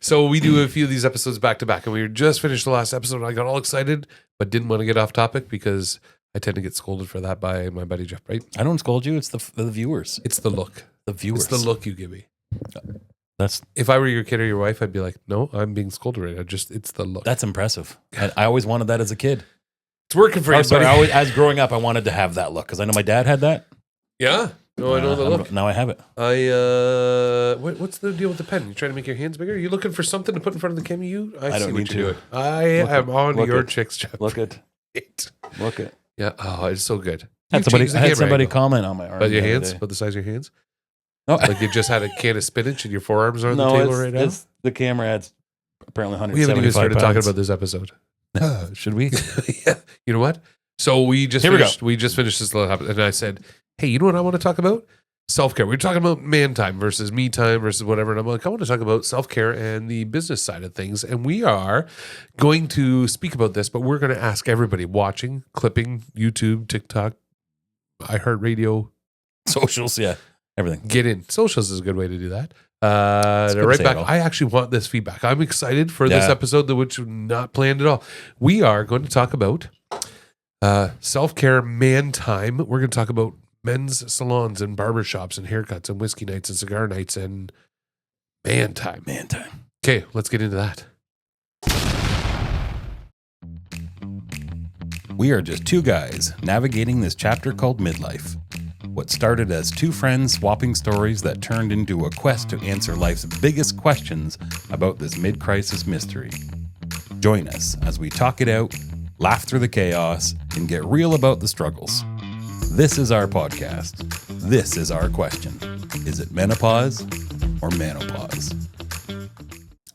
So we do a few of these episodes back to back, and we just finished the last episode. And I got all excited, but didn't want to get off topic because I tend to get scolded for that by my buddy Jeff. Right? I don't scold you. It's the viewers. It's the look. The viewers. It's the look you give me. That's If I were your kid or your wife, I'd be like, no, I'm being scolded right now. It's the look. that's impressive. I always wanted that as a kid. It's working for you, Sorry, buddy. as growing up, I wanted to have that look because I know my dad had that. Yeah. No, I know the look. Now I have it. What's the deal with the pen? You trying to make your hands bigger? You looking for something to put in front of the camera? I don't need to. I am on look your it. chicks, Jeff. Look it. Look it. Yeah. Oh, it's so good. I You've had changed the somebody camera angle. comment on my arm. About your the other hands? day. About the size of your hands? No, Like you just had a can of spinach and your forearms are on the no, table right now? it's the camera adds apparently 175 We haven't even started talking pounds. about this episode. Should we? Yeah. You know what? So we just Here we finished, we just finished this little episode, and I said, hey, you know what I want to talk about? Self-care. We were talking about man time versus me time versus whatever. And I'm like, I want to talk about self-care and the business side of things. And we are going to speak about this, but we're going to ask everybody watching, clipping, YouTube, TikTok, iHeartRadio, Socials, yeah. Everything. get in. Socials is a good way to do that. good to Right say back. it all. I actually want this feedback. I'm excited for this Yeah. episode, which was not planned at all. We are going to talk about self-care man time. We're going to talk about men's salons and barbershops and haircuts and whiskey nights and cigar nights and man time. Man time. Okay, let's get into that. We are just two guys navigating this chapter called Midlife. What started as two friends swapping stories that turned into a quest to answer life's biggest questions about this mid-crisis mystery. Join us as we talk it out, laugh through the chaos, and get real about the struggles. This is our podcast. This is our question. Is it menopause or manopause?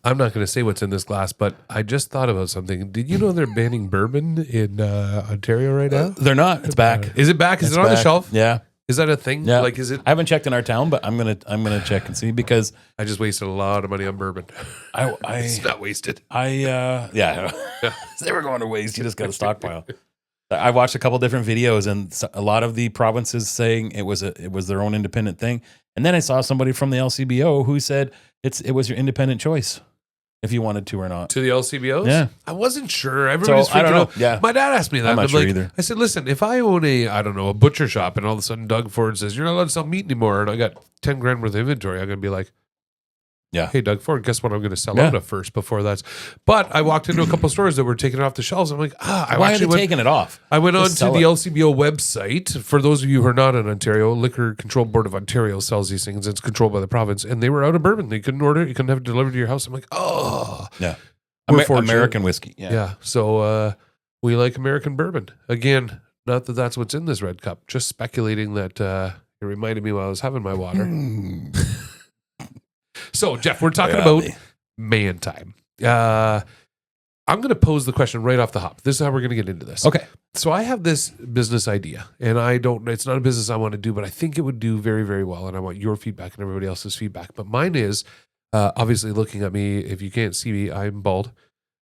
I'm not going to say what's in this glass, but I just thought about something. Did you know they're banning bourbon in Ontario right now? They're not. It's back. Is it back? Is It's it on the back. shelf? Yeah. Is that a thing? Yeah. Like, is it? I haven't checked in our town, but I'm gonna check and see because I just wasted a lot of money on bourbon. It's not wasted. yeah. It's never going to waste. You just got to stockpile. I watched a couple different videos, and a lot of the provinces saying it was their own independent thing. And then I saw somebody from the LCBO who said it was your independent choice if you wanted to or not. To the LCBOs? Yeah. I wasn't sure. Everybody's So, I don't freaking know. out. Yeah. My dad asked me that. I'm not and sure like, either. I said, listen, if I own a butcher shop and all of a sudden Doug Ford says, you're not allowed to sell meat anymore, and I got 10 grand worth of inventory, I'm going to be like, Yeah. hey, Doug Ford, guess what I'm going to sell Yeah. out of first before that's. But I walked into a couple stores that were taking it off the shelves. I'm like, Why are they taking it off? I went on Just to sell the it. LCBO website. For those of you who are not in Ontario, Liquor Control Board of Ontario sells these things. It's controlled by the province, and they were out of bourbon. They couldn't order it. You couldn't have it delivered to your house. I'm like, oh. Yeah. We're fortunate. American whiskey. Yeah. So we like American bourbon. Again, not that that's what's in this red cup. Just speculating that it reminded me while I was having my water. So, Jeff, we're talking about man time. I'm going to pose the question right off the hop. This is how we're going to get into this. Okay. So I have this business idea, and it's not a business I want to do, but I think it would do very, very well, and I want your feedback and everybody else's feedback. But mine is, obviously looking at me, if you can't see me, I'm bald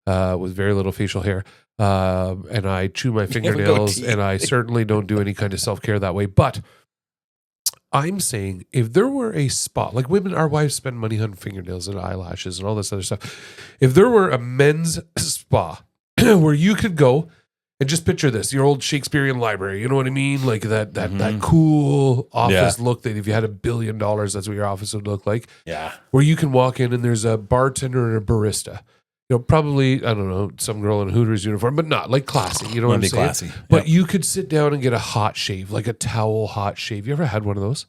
with very little facial hair, and I chew my fingernails, and I certainly don't do any kind of self-care that way. But I'm saying if there were a spot, like women, our wives spend money on fingernails and eyelashes and all this other stuff. If there were a men's spa where you could go and just picture this, your old Shakespearean library, you know what I mean? Like that cool office look that if you had $1 billion, that's what your office would look like. Yeah. Where you can walk in and there's a bartender and a barista. You know, probably, I don't know, some girl in a Hooters uniform, but not like classy. You know what I'm saying? Classy. But you could sit down and get a hot shave, like a towel hot shave. You ever had one of those?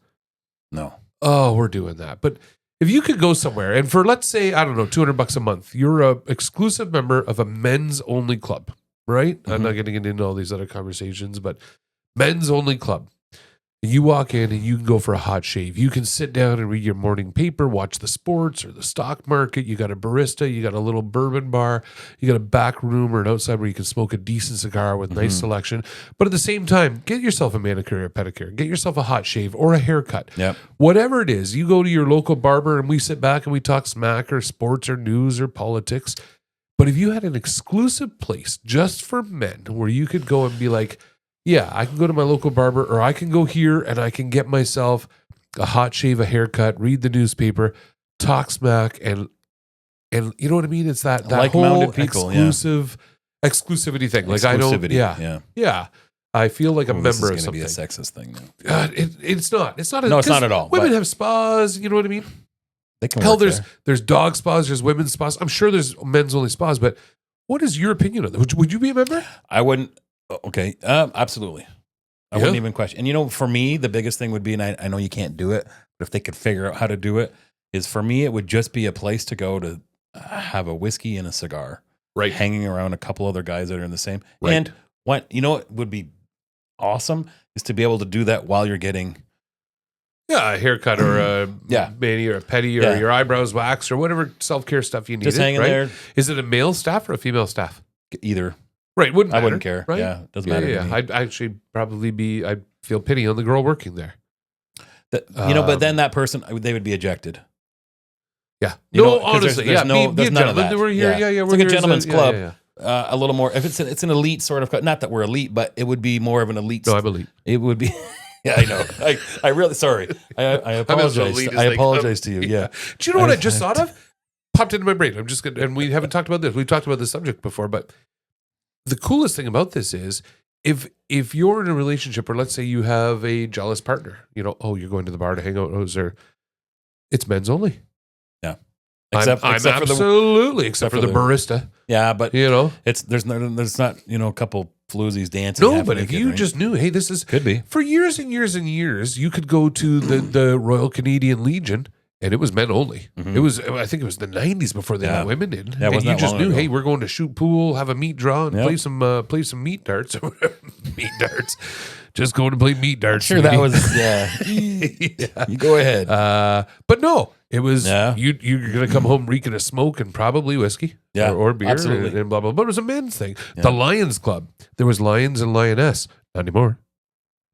No. Oh, we're doing that. But if you could go somewhere and for, let's say, I don't know, $200 a month, you're a exclusive member of a men's only club, right? I'm not getting into all these other conversations, but men's only club. You walk in and you can go for a hot shave. You can sit down and read your morning paper, watch the sports or the stock market. You got a barista, you got a little bourbon bar, you got a back room or an outside where you can smoke a decent cigar with nice selection. But at the same time, get yourself a manicure or pedicure, get yourself a hot shave or a haircut. Yep. Whatever it is, you go to your local barber and we sit back and we talk smack or sports or news or politics. But if you had an exclusive place just for men where you could go and be like, yeah, I can go to my local barber or I can go here and I can get myself a hot shave, a haircut, read the newspaper, talk smack, and And you know what I mean? It's that whole Like-minded people, exclusivity thing. Like I don't, yeah. I feel like a member of something. This is going to be a sexist thing now. It's not. It's not. No, it's not at all. Women have spas. You know what I mean? They can Hell, work there's dog spas. There's women's spas. I'm sure there's men's only spas. But what is your opinion on that? Would you be a member? I wouldn't. Okay, absolutely. I wouldn't even question. And you know, for me, the biggest thing would be, and I know you can't do it, but if they could figure out how to do it, is for me, it would just be a place to go to have a whiskey and a cigar, right? Hanging around a couple other guys that are in the same. Right. And what would be awesome is to be able to do that while you're getting a haircut or a mani or a pedi or your eyebrows waxed or whatever self-care stuff you need. Just hanging there. Is it a male staff or a female staff? Either. Right. I wouldn't care. Right? Yeah. It doesn't matter. Yeah. I'd actually probably I'd feel pity on the girl working there. But then that person, they would be ejected. Yeah. Honestly. There's none of that. We're here. Yeah. It's like a gentleman's club. Yeah. A little more, if it's an elite sort of, not that we're elite, but it would be more of an elite. No, I'm elite. It would be. Yeah, I know. I really, sorry. I apologize. I apologize to you. Yeah. Do you know what I just thought of? Popped into my brain. I'm just going to, and we haven't talked about this. We've talked about this subject before, but the coolest thing about this is if you're in a relationship, or let's say you have a jealous partner, you're going to the bar to hang out. It's men's only. Yeah. Except for the barista. Yeah, but there's not a couple floozies dancing. No, but if you just knew, hey, this is could be for years and years and years, you could go to the Royal Canadian Legion and it was men only. Mm-hmm. I think it was the 90s before they let women in. Yeah, and you just knew, hey, we're going to shoot pool, have a meat draw, and play some meat darts. Meat darts. Just going to play meat darts. Sure, that was You go ahead. But no. It was you're gonna come home reeking of smoke and probably whiskey, or beer, and blah blah. But it was a men's thing. Yeah. The Lions Club. There was Lions and Lioness. Not anymore.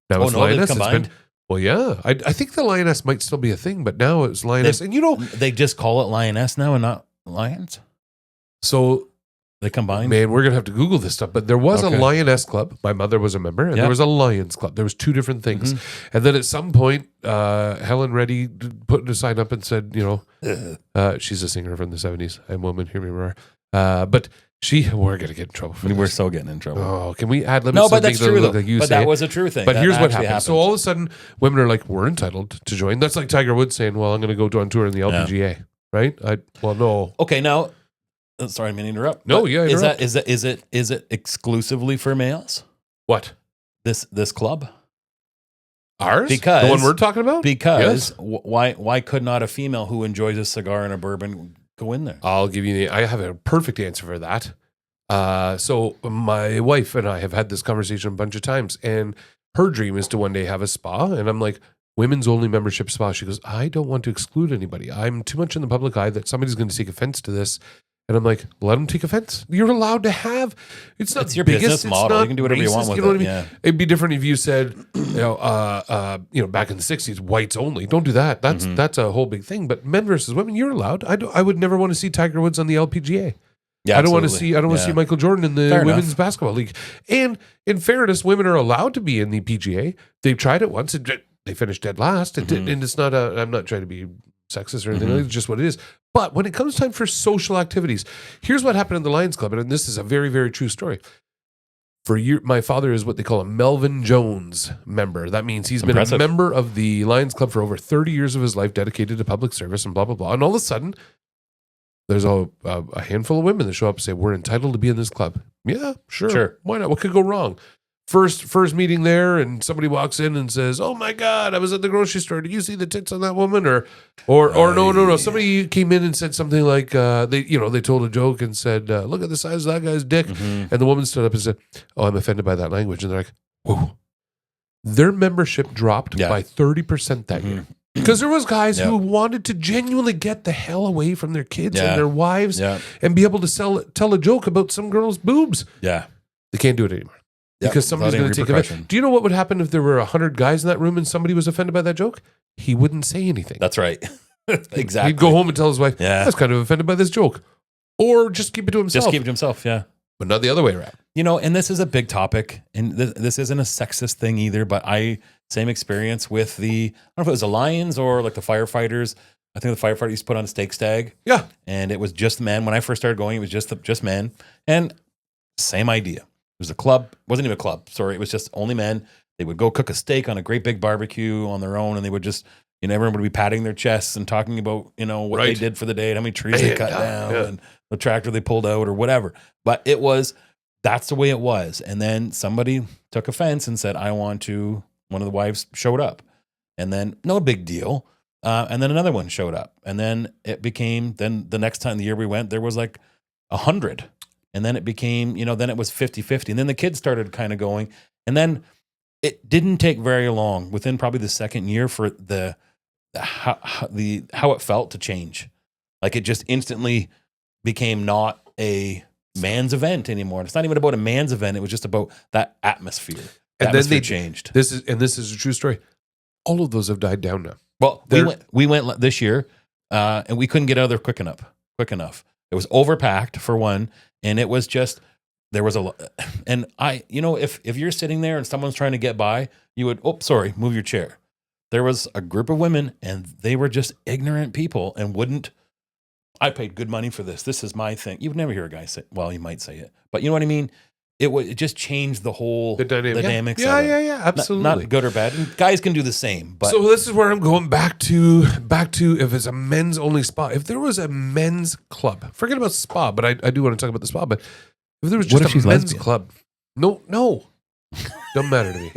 Now it's Lioness. Combined? I think the Lioness might still be a thing, but now it's Lioness. And they just call it Lioness now and not Lions. So they combined. Man, we're gonna have to Google this stuff. But there was a Lioness Club. My mother was a member, and there was a Lions Club. There was two different things. Mm-hmm. And then at some point, Helen Reddy put a sign up and said, she's a singer from the 70s. I'm a woman, hear me roar. But we're gonna get in trouble for this. We're so getting in trouble. Oh, can we add limits? No, but that's true. But that was a true thing. But here's what happened. So all of a sudden, women are like, we're entitled to join. That's like Tiger Woods saying, well, I'm going to go on tour in the LPGA, right? No. Okay, now. Sorry, I didn't mean to interrupt. No, yeah. Is it exclusively for males? What? This club? Ours? Because the one we're talking about? Because why could not a female who enjoys a cigar and a bourbon go in there? I'll give you I have a perfect answer for that. So my wife and I have had this conversation a bunch of times, and her dream is to one day have a spa. And I'm like, women's only membership spa. She goes, I don't want to exclude anybody. I'm too much in the public eye that somebody's going to take offense to this. And I'm like, let them take offense. You're allowed to have. It's not your biggest, business model. You can do whatever you want with it. What I mean? Yeah. It'd be different if you said, back in the 60s, whites only. Don't do that. That's a whole big thing. But men versus women, you're allowed. I would never want to see Tiger Woods on the LPGA. Yeah, I don't want to see Michael Jordan in the women's basketball league. And in fairness, women are allowed to be in the PGA. They've tried it once. They finished dead last. And it's not I'm not trying to be sexist or anything. It's just what it is. But when it comes time for social activities, here's what happened in the Lions Club. And this is a very, very true story. My father is what they call a Melvin Jones member. That means he's been a member of the Lions Club for over 30 years of his life, dedicated to public service and blah, blah, blah. And all of a sudden, there's a handful of women that show up and say, we're entitled to be in this club. Yeah, sure. Why not? What could go wrong? First meeting there, and somebody walks in and says, oh my God, I was at the grocery store. Did you see the tits on that woman? Or no. Somebody came in and said something like, they told a joke and said, look at the size of that guy's dick. And the woman stood up and said, oh, I'm offended by that language. And they're like, whoa. Their membership dropped by 30% that year. Because there was guys who wanted to genuinely get the hell away from their kids and their wives and be able to tell a joke about some girl's boobs. Yeah. They can't do it anymore. Because somebody's going to take offense. Do you know what would happen if there were 100 guys in that room and somebody was offended by that joke? He wouldn't say anything. That's right. Exactly. He'd go home and tell his wife, I was kind of offended by this joke. Or just keep it to himself. Just keep it to himself, yeah. But not the other way around. And this is a big topic, and this isn't a sexist thing either, but same experience with I don't know if it was the Lions or like the firefighters. I think the firefighter used to put on a steak stag. Yeah. And it was just men. When I first started going, it was just men. And same idea. It was a club. It wasn't even a club. Sorry. It was just only men. They would go cook a steak on a great big barbecue on their own. And they would just, everyone would be patting their chests and talking about, what they did for the day and how many trees they cut down and the tractor they pulled out or whatever. But that's the way it was. And then somebody took offense and said, one of the wives showed up. And then no big deal. And then another one showed up. And then it became, then the next time, the year we went, there was like 100. And then it became, then it was 50-50. And then the kids started kind of going. And then it didn't take very long, within probably the second year, for how it felt to change. Like it just instantly became not a man's event anymore. It's not even about a man's event. It was just about that atmosphere. And atmosphere then they changed. This is a true story. All of those have died down now. Well, we went this year, and we couldn't get out of there quick enough. It was overpacked for one, and it was just, there was and if you're sitting there and someone's trying to get by, you would, move your chair. There was a group of women, and they were just ignorant people and wouldn't. I paid good money for this. This is my thing. You would never hear a guy say, well, you might say it, but you know what I mean? It just changed the whole dynamics. Yeah, absolutely. Not good or bad. And guys can do the same. But so this is where I'm going back to if it's a men's only spa. If there was a men's club, forget about spa, but I do want to talk about the spa. But if there was just a men's club, no, don't matter to me.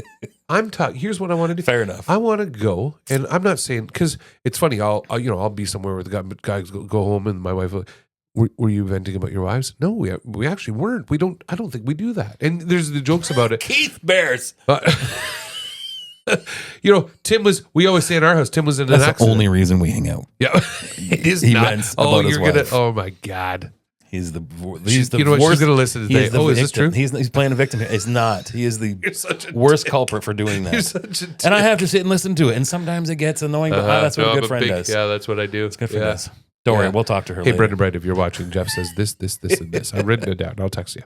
I'm talking. Here's what I want to do. Fair enough. I want to go, and I'm not saying, because it's funny. I'll be somewhere where the guys go home, and my wife will. Were you venting about your wives? No, we actually weren't. I don't think we do that. And there's the jokes about it. Keith Bears. Tim was. We always say in our house, Tim was in an accident. That's the only reason we hang out. Yeah, it is he not. Vents about his wife. Oh my God. He's the worst. She's going to listen today. Is this true? He's playing a victim here. It's not. He is the worst culprit for doing that. You're such a dick. And I have to sit and listen to it. And sometimes it gets annoying, but that's what a good friend does. Yeah, that's what I do. It's good for this. Don't worry, we'll talk to her later. Hey, Brenda, if you're watching, Jeff says this, and this. I've written it down. I'll text you.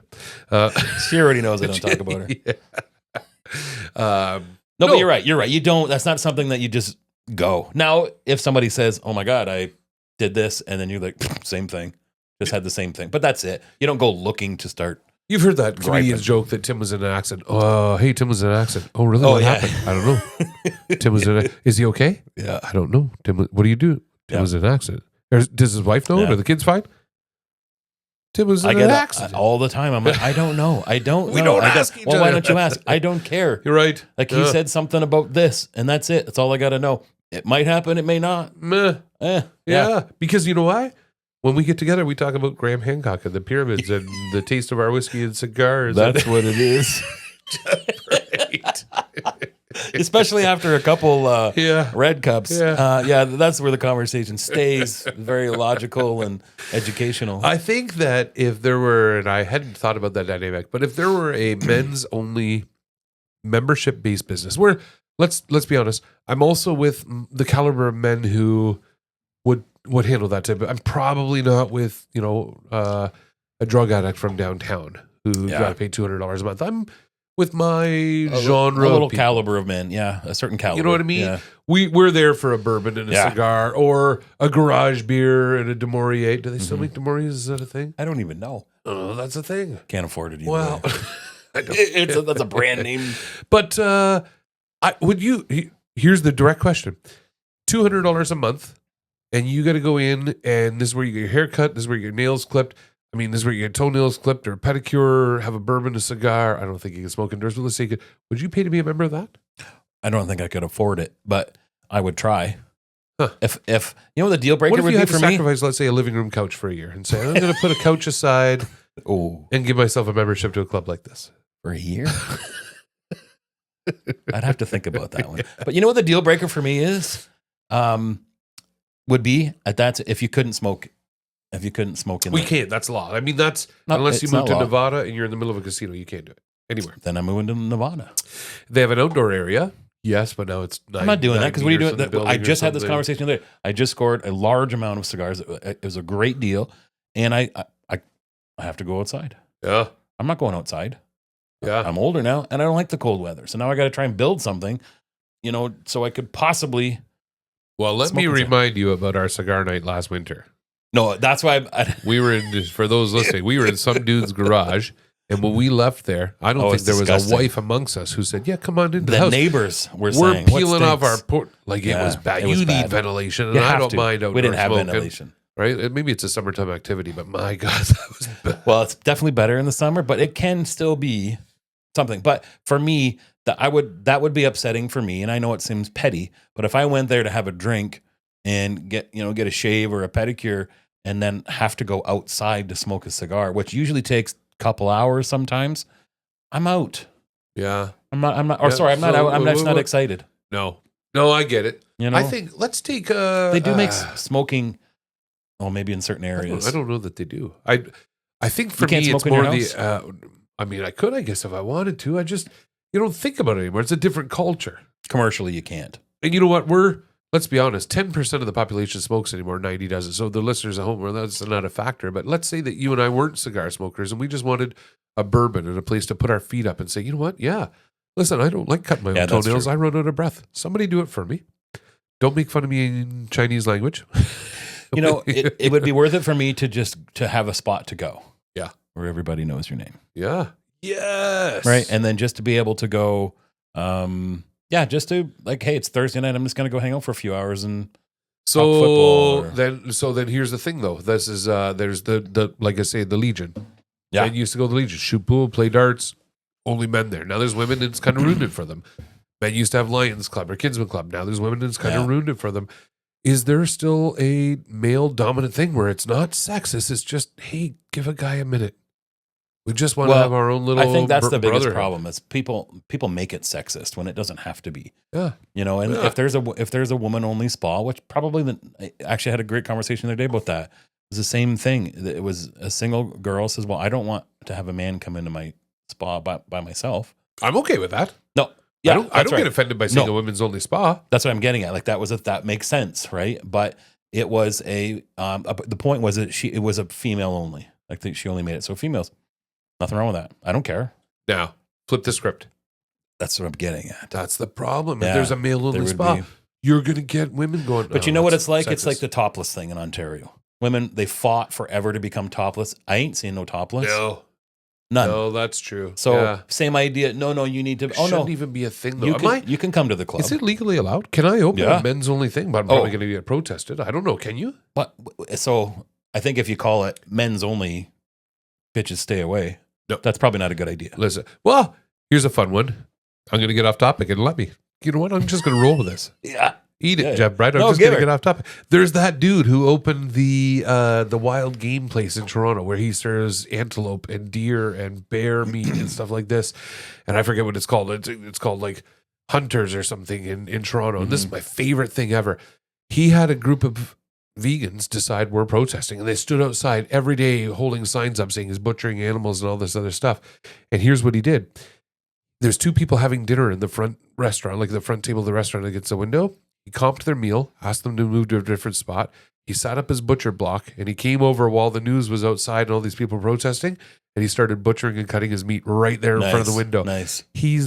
She already knows I don't talk about her. Yeah. No, but you're right. You don't. That's not something that you just go. Now, if somebody says, "Oh my God, I did this," and then you're like, "Same thing," just had the same thing. But that's it. You don't go looking to start. You've heard that comedian's joke that Tim was in an accident. Oh, hey, Tim was in an accident. Oh, really? What happened? I don't know. Tim was in a. Is he okay? Yeah, I don't know. Tim, what do you do? Tim was in an accident. Does his wife know it? Are the kids fine? Tim was in an accident. All the time. I'm like, I don't know. I don't know. We don't ask each other. Well, why don't you ask? I don't care. You're right. Like he said something about this, and that's it. That's all I got to know. It might happen. It may not. Meh. Yeah. Because you know why? When we get together, we talk about Graham Hancock and the pyramids and the taste of our whiskey and cigars. That's what it is. Right. Especially after a couple red cups. Yeah. That's where the conversation stays very logical and educational. I think that if there were, and I hadn't thought about that dynamic, but if there were a men's only membership based business where, let's be honest, I'm also with the caliber of men who would handle that type of, I'm probably not with, a drug addict from downtown who got to pay $200 a month. I'm with my genre, a little caliber of men, a certain caliber. You know what I mean? Yeah. We're there for a bourbon and a cigar, or a garage beer and a De Maurier. Do they still make De Mauriers? Is that a thing? I don't even know. Oh, that's a thing. Can't afford it either. Well, that's a brand name. But here's the direct question: $200 a month, and you got to go in, and this is where you get your hair cut. This is where you get your nails clipped. I mean, this is where you get toenails clipped or a pedicure, have a bourbon, a cigar. I don't think you can smoke indoors, but let's say would you pay to be a member of that? I don't think I could afford it, but I would try. Huh. If the deal breaker would be for me? What if you had to sacrifice, let's say, a living room couch for a year and say, I'm going to put a couch aside and give myself a membership to a club like this? For a year? I'd have to think about that one. But you know what the deal breaker for me is? Would be if you couldn't smoke. If you couldn't smoke in we can't. That's law. I mean, that's unless you move to Nevada and you're in the middle of a casino, you can't do it anywhere. Then I'm moving to Nevada. They have an outdoor area, yes, but now it's. I'm not doing that because what are you doing? I just had this conversation the other day. I just scored a large amount of cigars. It was a great deal, and I have to go outside. Yeah, I'm not going outside. Yeah, I'm older now, and I don't like the cold weather. So now I got to try and build something, so I could possibly. Well, let me Smoking cigar. remind you about our cigar night last winter. No, that's why We were in, for those listening, we were in some dude's garage. And when we left there, I don't think it's there was disgusting. a wife amongst us who said, yeah, come on into the the house. neighbors were We're saying, "What peeling off our stinks?" port. Like, it Yeah, was bad. it was You need bad. ventilation. And You I have don't to. mind outdoor We didn't have smoking, ventilation. right? Maybe it's a summertime activity, but my God, that was bad. Well, it's definitely better in the summer, but it can still be something. But for me, that would be upsetting for me. And I know it seems petty, but if I went there to have a drink and get a shave or a pedicure and then have to go outside to smoke a cigar, which usually takes a couple hours sometimes, I'm out. Yeah. I'm not Yeah, sorry, I'm not so out. I'm just not what- excited. No, I get it. You know, I think let's take they do make smoking. Well, maybe in certain areas. I don't know that they do. I think for You can't me, it's smoke in your more house? I mean, I could, I guess, if I wanted to. You don't think about it anymore. It's a different culture. Commercially, you can't. And you know what? Let's be honest, 10% of the population smokes anymore, 90 doesn't. So the listeners at home, well, that's not a factor. But let's say that you and I weren't cigar smokers and we just wanted a bourbon and a place to put our feet up and say, you know what? Yeah, listen, I don't like cutting my Yeah, own that's toenails. true. I run out of breath. Somebody do it for me. Don't make fun of me in Chinese language. You know, it would be worth it for me to have a spot to go. Yeah. Where everybody knows your name. Yeah. Yes. Right. And then just to be able to go, just to like, hey, it's Thursday night. I'm just going to go hang out for a few hours and talk football. Then here's the thing though. This is there's the like I say, the Legion. Yeah. Men used to go to the Legion, shoot pool, play darts, only men there. Now there's women and it's kind of ruined it for them. Men used to have Lions Club or Kidsman Club. Now there's women and it's kind of ruined it for them. Is there still a male dominant thing where it's not sexist? It's just, hey, give a guy a minute. We just want to have our own little. I think that's the biggest brotherhood. problem is people make it sexist when it doesn't have to be. Yeah. You know, and Yeah. if there's a woman only spa, which probably I actually had a great conversation the other day about that. It was the same thing. It was a single girl says, "Well, I don't want to have a man come into my spa by myself." I'm okay with that. No, yeah, I don't get offended by saying a women's only spa. That's what I'm getting at. Like that makes sense, right? But it was the point was that it was a female only. Like she only made it so females. Nothing wrong with that. I don't care. Now, flip the script. That's what I'm getting at. That's the problem. Yeah, If there's a male there only would spa, be. you're going to get women going. But "Oh, you know what that's it's like? It's sexist." like the topless thing in Ontario. Women, they fought forever to become topless. I ain't seen no topless. None. No, that's true. So yeah. same idea. No, you need to. It Oh shouldn't no, even be a thing though. you can come to the club. Is it legally allowed? Can I open Yeah. a men's only thing? But I'm probably Oh. going to get protested. I don't know. Can you? But so I think if you call it men's only, bitches stay away. No. That's probably not a good idea. Listen. Well, here's a fun one. I'm going to get off topic and let me. You know what? I'm just going to roll with this. Yeah. Eat it, Yeah. Jeff Bright. I'm No, just give going to her. get off topic. There's that dude who opened the wild game place in Toronto where he serves antelope and deer and bear meat and stuff like this. And I forget what it's called. It's called like Hunters or something in Toronto. And this is my favorite thing ever. He had a group of vegans decide we're protesting, and they stood outside every day holding signs up saying he's butchering animals and all this other stuff. And here's what he did. There's two people having dinner in the front restaurant, like the front table of the restaurant against the window. He comped their meal, asked them to move to a different spot. He set up his butcher block, and he came over while the news was outside and all these people protesting, and he started butchering and cutting his meat right there in front of the window. Nice. He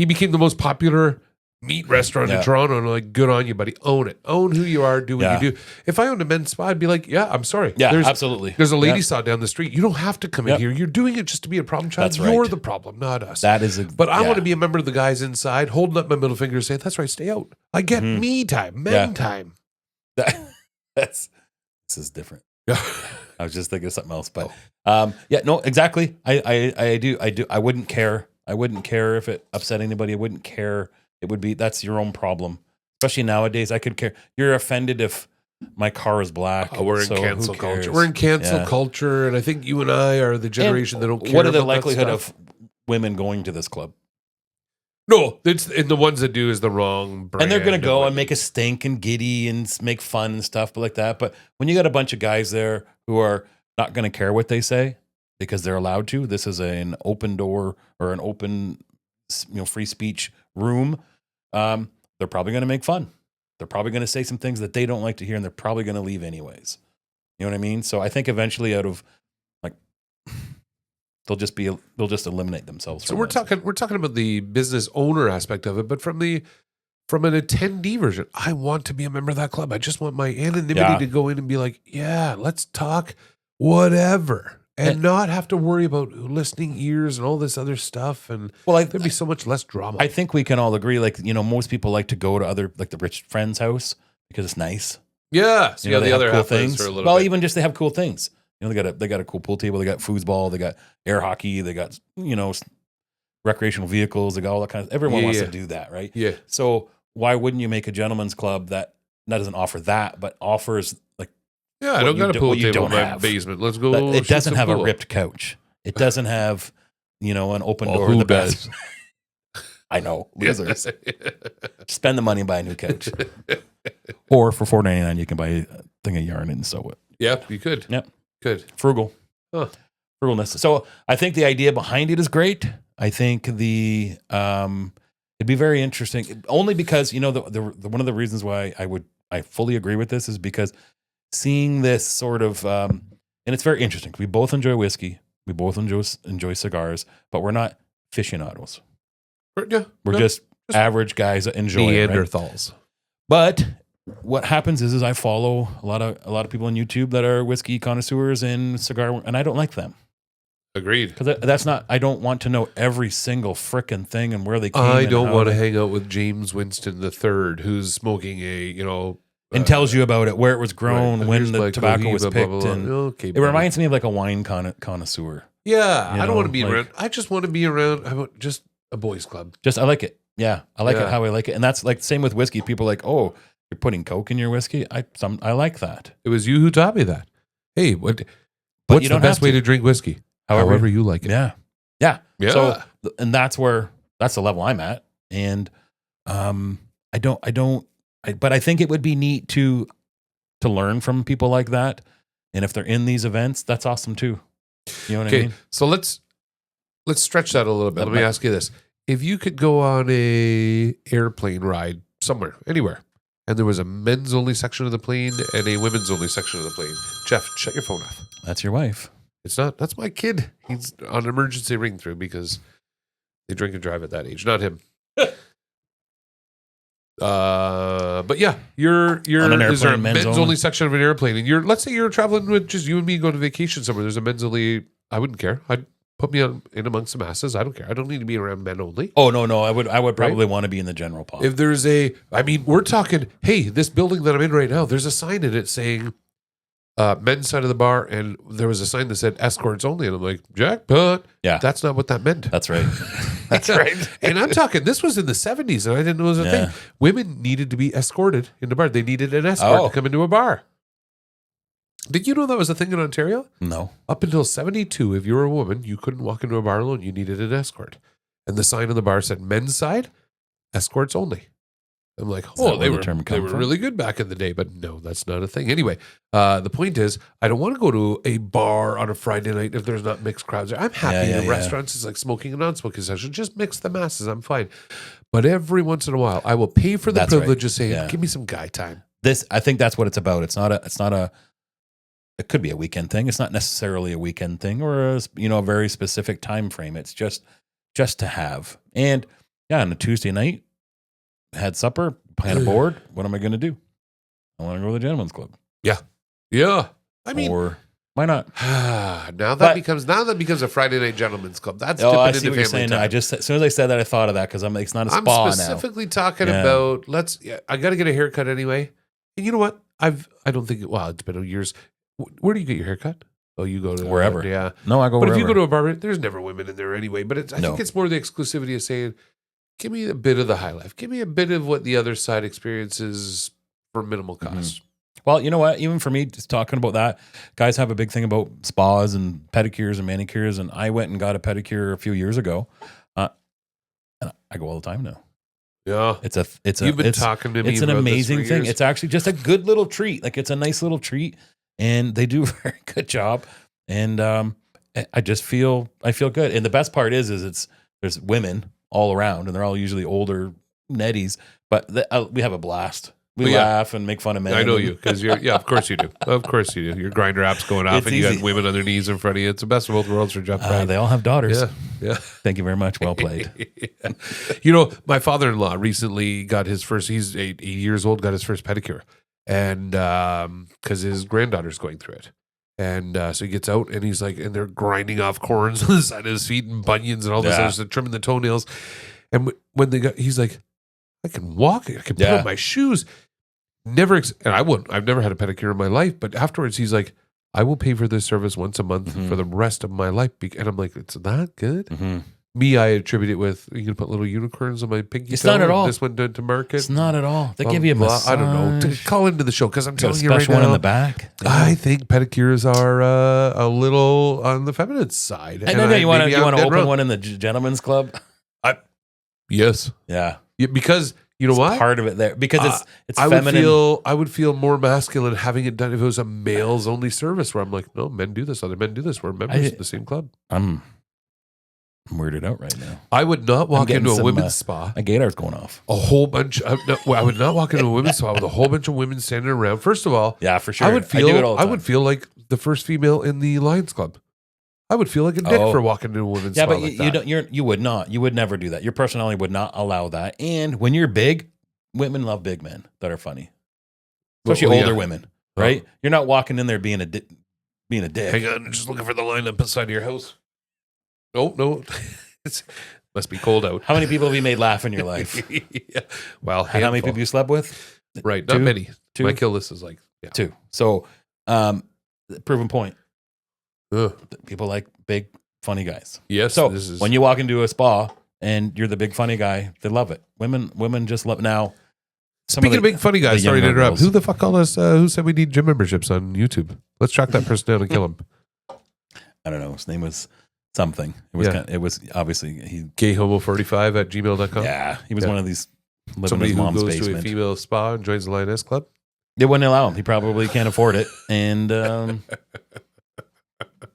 became the most popular meat restaurant in Toronto, and I'm like, good on you, buddy. Own it. Own who you are. Do what you do. If I owned a men's spa, I'd be like, yeah, I'm sorry. Yeah, absolutely. There's a lady saw down the street. You don't have to come in here. You're doing it just to be a problem child. That's right. You're the problem, not us. That is But I want to be a member of the guys inside, holding up my middle finger, saying, that's right, stay out. I get me time, men time. This is different. I was just thinking of something else, but no, exactly. I do. I wouldn't care. I wouldn't care if it upset anybody. I wouldn't care. It would be, that's your own problem. Especially nowadays, I could care. You're offended if my car is black. Oh, we're in cancel culture. We're in cancel culture, and I think you and I are the generation that don't care. What are the about that likelihood stuff. of women going to this club? No, and the ones that do is the wrong brand. And they're going to go and make a stink and giddy and make fun and stuff like that. But when you got a bunch of guys there who are not going to care what they say because they're allowed to, this is an open door or an open, free speech room. They're probably going to make fun. They're probably going to say some things that they don't like to hear, and they're probably going to leave anyways. You know what I mean? So I think eventually they'll just eliminate themselves. So we're talking about the business owner aspect of it, but from the from an attendee version, I want to be a member of that club. I just want my anonymity Yeah. to go in and be like, yeah, let's talk whatever. And not have to worry about listening ears and all this other stuff. And there'd be so much less drama. I think we can all agree, like, most people like to go to other, like the rich friend's house because it's nice. Yeah. So they the have other cool half things. for a little bit. Even just they have cool things. They got a cool pool table. They got foosball. They got air hockey. They got, recreational vehicles. They got all that kind of, everyone wants to do that, right? Yeah. So why wouldn't you make a gentleman's club that doesn't offer that, but offers like, Yeah, I don't got a pool what you table in don't my have. basement. Let's go. it shoot doesn't some have a pool. ripped couch. It doesn't have, an open Well, door who in the does? bed. I know, losers. Spend the money and buy a new couch. Or for $4.99 you can buy a thing of yarn and sew it. Yep, you could. Yep. Good. Frugal. Huh. Frugalness. So I think the idea behind it is great. I think it'd be very interesting. Only because, the one of the reasons why I fully agree with this is because seeing this sort of and it's very interesting. We both enjoy whiskey. We both enjoy cigars, but we're not aficionados. Yeah, We're just average guys that enjoy it, right? Neanderthals. But what happens is I follow a lot of people on YouTube that are whiskey connoisseurs and cigar, and I don't like them. Agreed. Because that's not. I don't want to know every single frickin' thing and where they came. I and don't how want to they- hang out with James Winston III, who's smoking and tells you about it, where it was grown, right, when here's the my tobacco was Cohiba, picked, blah, blah, and blah. Okay, it reminds me of like a wine connoisseur. Yeah, I don't want to be like- around. I just want to be around. I want just a boys' club. I like it. Yeah, I like Yeah. it how I like it, and that's like same with whiskey. People are like, oh, you're putting Coke in your whiskey. I like that. It was you who taught me that. Hey, what's you the don't best have way to. to drink whiskey? However- However you like it. Yeah, yeah. Yeah. So, and that's the level I'm at, and but I think it would be neat to learn from people like that, and if they're in these events, that's awesome too. You know what I Okay, mean? so let's stretch that a little bit. That Let me might- ask you this: if you could go on a airplane ride somewhere, anywhere, and there was a men's only section of the plane and a women's only section of the plane, Jeff, shut your phone off. That's your wife. It's not. That's my kid. He's on emergency ring through because they drink and drive at that age. Not him. But yeah, you're On an is there a airplane, men's men's only only? section of an airplane, and let's say you're traveling with just you and me going to vacation somewhere. There's a men's only. I wouldn't care. I'd put me in amongst the masses. I don't care. I don't need to be around men only. Oh no, I would probably want to be in the general pop. If there's we're talking. Hey, this building that I'm in right now, there's a sign in it saying men's side of the bar, and there was a sign that said escorts only, and I'm like, jackpot. Yeah. That's not what that meant. That's right. That's right. And I'm talking, this was in the 70s, and I didn't know it was a Yeah. thing. Women needed to be escorted in the bar. They needed an escort Oh. to come into a bar. Did you know that was a thing in Ontario? No. Up until 72, if you were a woman, you couldn't walk into a bar alone. You needed an escort. And the sign on the bar said men's side, escorts only. I'm like, that oh, where they the were, term they come were from? really good back in the day, but no, that's not a thing. Anyway, the point is, I don't want to go to a bar on a Friday night if there's not mixed crowds there. I'm happy Yeah, in yeah. restaurants. It's like smoking and non-smoking session. Just mix the masses. I'm fine. But every once in a while, I will pay for the That's right. privilege of saying, Yeah. give me some guy time. I think that's what it's about. It could be a weekend thing. It's not necessarily a weekend thing or a very specific time frame. It's just to have. And yeah, on a Tuesday night, had supper, plan a board. What am I going to do? I want to go to the gentleman's club. Yeah. I mean, or why not? now that But- becomes a Friday night gentleman's club. That's Oh, I dipping see into what you're family saying. time. As soon as I said that, I thought of that because it's not a I'm spa now. specifically talking Yeah. about I got to get a haircut anyway. And you know what? I don't think it's been years. Where do you get your haircut? Oh, you go to Wherever. Yeah. No, I go But wherever. if you go to a barber, there's never women in there anyway. But I No. think it's more the exclusivity of saying, give me a bit of the high life. Give me a bit of what the other side experiences for minimal cost. Well, you know what? Even for me, just talking about that, guys have a big thing about spas and pedicures and manicures. And I went and got a pedicure a few years ago. And I go all the time now. Yeah. You've been talking to me It's an about this amazing for thing. years. It's actually just a good little treat. Like it's a nice little treat, and they do a very good job. And I feel good. And the best part is there's women all around, and they're all usually older netties, but we have a blast. We laugh and make fun of men. I know you because of course you do. Of course you do. Your grinder app's going off It's and you easy. got women on their knees in front of you. It's the best of both worlds for Jeff Bryan. They all have daughters. Yeah. Yeah. Thank you very much. Well played. Yeah. You know, my father-in-law recently got his first, he's 8 years old, got his first pedicure. And because his granddaughter's going through it. And so he gets out and he's like, and they're grinding off corns on the side of his feet and bunions and all this other stuff, trimming the toenails. And when they got, he's like, I can walk, I can put on my shoes. And I've never had a pedicure in my life, but afterwards he's like, I will pay for this service once a month for the rest of my life. And I'm like, it's that good? Mm-hmm. Me, I attribute it with, you can put little unicorns on my pinky toe. It's not at all. This one done to market. It's not at all. They give you a massage. I don't know. To call into the show because I'm telling you right now. Special one in the back. I think pedicures are a little on the feminine side. I know. You want to open one in the gentleman's club? Yes. Yeah. Because you know what? Part of it there because it's I feminine. I would feel more masculine having it done if it was a males only service where I'm like, no, men do this, other men do this. We're members of the same club. I'm weirded out right now. I would not walk into a women's spa. My gator's going off. A whole bunch. I would not walk into a women's spa with a whole bunch of women standing around. First of all, yeah, for sure. I would feel like the first female in the Lions Club. I would feel like a dick for walking into a women's spa. Yeah, but you would not. You would never do that. Your personality would not allow that. And when you're big, women love big men that are funny, especially older women. Right? You're not walking in there being a dick. Hang on, I'm just looking for the lineup beside your house. No, it must be cold out. How many people have you made laugh in your life? Yeah. Well, and how many people you slept with? Right, not many. 2. My kill list is like 2. So, proven point. Ugh. People like big, funny guys. Yes. So when you walk into a spa and you're the big, funny guy, they love it. Women just love it. Now, speaking of big, funny guys, sorry to interrupt. Who the fuck called us? Who said we need gym memberships on YouTube? Let's track that person down and kill him. I don't know. His name was something. It was obviously gayhomo45@gmail.com. Yeah, he was one of these living somebody in his who mom's goes basement. to a female spa and joins the Lioness Club. They wouldn't allow him. He probably can't afford it. And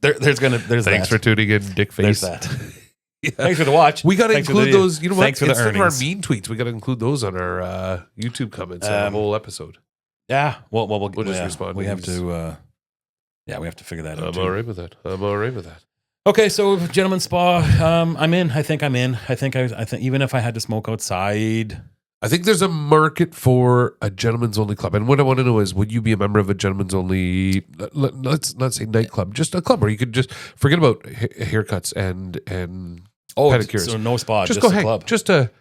there's thanks for tuning in, dick face. There's that. Yeah. Thanks for the watch. We got to include those. You know what? Thanks for the Instead earnings. of our mean tweets, we got to include those on our YouTube comments on the whole episode. Yeah. Well, we'll just respond. We have to. We have to figure that out. I'm all right with that. Okay, so gentleman's spa. I'm in. I think I'm in. I think even if I had to smoke outside. I think there's a market for a gentleman's only club. And what I want to know is, would you be a member of a gentleman's only, let's not say nightclub, just a club where you could just forget about haircuts and pedicures. So no spa, just go a hang. club. Just a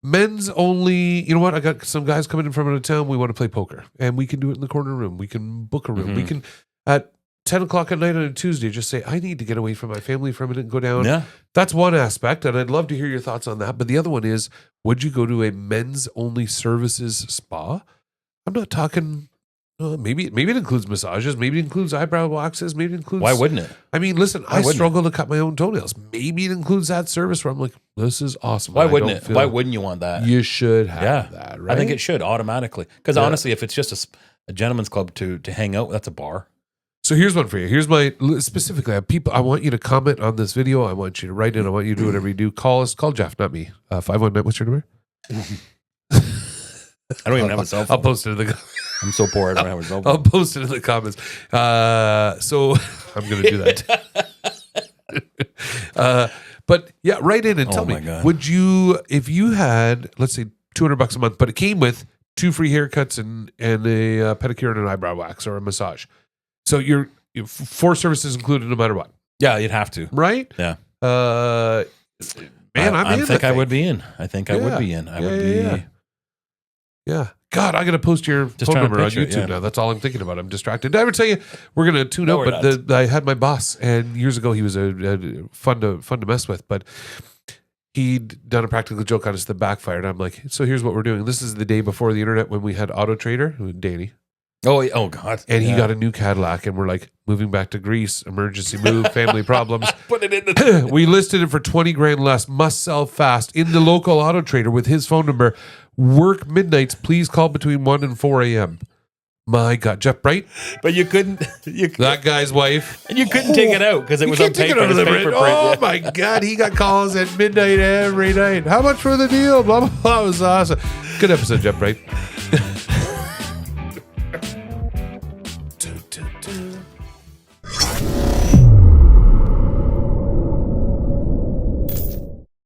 men's only, you know what? I got some guys coming in from out of town. We want to play poker. And we can do it in the corner room. We can book a room. We can, at 10 o'clock at night on a Tuesday, just say, I need to get away from my family for a minute and go down. Yeah. That's one aspect, and I'd love to hear your thoughts on that. But the other one is, would you go to a men's only services spa? I'm not talking, maybe it includes massages, maybe it includes eyebrow waxes, maybe it includes... Why wouldn't it? I mean, listen, I struggle to cut my own toenails. Maybe it includes that service where I'm like, this is awesome. Why wouldn't it? Why wouldn't you want that? You should have that, right? I think it should automatically. Because honestly, if it's just a gentleman's club to hang out, that's a bar. So here's one for you. Here's my specifically. I want you to comment on this video. I want you to write in. I want you to do whatever you do. Call Jeff, not me. 519. What's your number? I don't even have a cell phone. I'll post it in the. I'm so poor. I don't have a cell phone. I'll post it in the comments. So I'm going to do that. But yeah, write in and tell me. God. Would you, if you had, let's say, $200 a month, but it came with 2 free haircuts and a pedicure and an eyebrow wax or a massage. So you're 4 services included no matter what. Yeah, you'd have to. Right? Yeah. Man, I think I would be in. I think I would be in. I would be. Yeah. God, I got to post your phone number on YouTube now. That's all I'm thinking about. I'm distracted. Did I ever tell you we're going to tune out? But I had my boss, and years ago he was a fun to mess with, but he'd done a practical joke on us that backfired. I'm like, so here's what we're doing. This is the day before the internet when we had Auto Trader, Danny. Oh God! And he got a new Cadillac, and we're like moving back to Greece, emergency move, family problems. Put it in the. We listed it for $20,000 less. Must sell fast in the local Auto Trader with his phone number. Work midnights. Please call between 1 and 4 a.m. My God, Jeff Bright. But you couldn't. That guy's wife. And you couldn't take it out because it was on paper. Oh my God, he got calls at midnight every night. How much for the deal? Blah blah blah. It was awesome. Good episode, Jeff Bright.